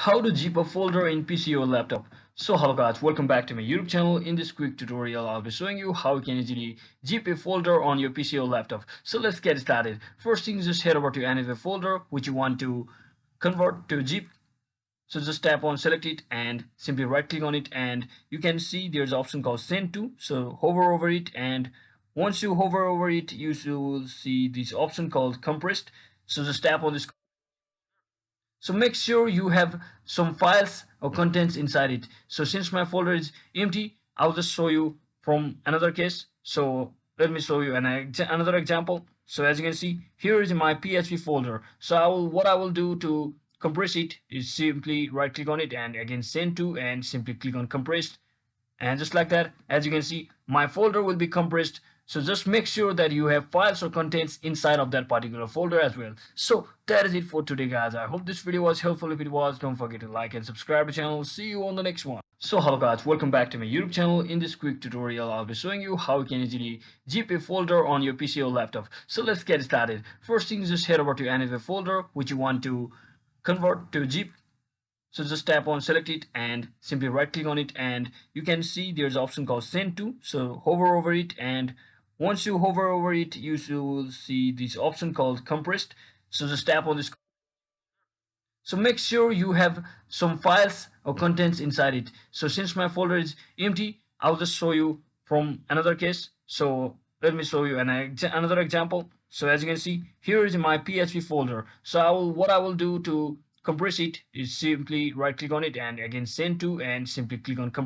How to zip a folder in PC or laptop. So hello guys, welcome back to my YouTube channel. In this quick tutorial, I'll be showing you how you can easily zip a folder on your PC or laptop. So let's get started. First thing is just head over to any of the folder which you want to convert to zip. So just tap on select it and simply right click on it, and you can see there's an option called send to. So hover over it, and once you hover over it, you will see this option called compressed. So just tap on this. So make sure you have some files or contents inside it. So since my folder is empty, I'll just show you from another case. So let me show you another example. So as you can see, here is my PHP folder. So what I will do to compress it is simply right click on it and again send to, and simply click on compressed. And just like that, as you can see, my folder will be compressed. So just make sure that you have files or contents inside of that particular folder as well. So that is it for today guys. I hope this video was helpful. If it was, don't forget to like and subscribe to the channel. See you on the next one. So hello guys, welcome back to my YouTube channel. In this quick tutorial, I'll be showing you how you can easily zip a folder on your PC or laptop. So let's get started. First thing is just head over to any of the folder which you want to convert to zip. So just tap on select it and simply right click on it, and you can see there's an option called send to. So hover over it, and once you hover over it, you will see this option called compressed. So just tap on this. So make sure you have some files or contents inside it. So since my folder is empty, I'll just show you from another case. So let me show you another example. So as you can see, here is my PHP folder. So what I will do to compress it is simply right click on it and again send to, and simply click on compress.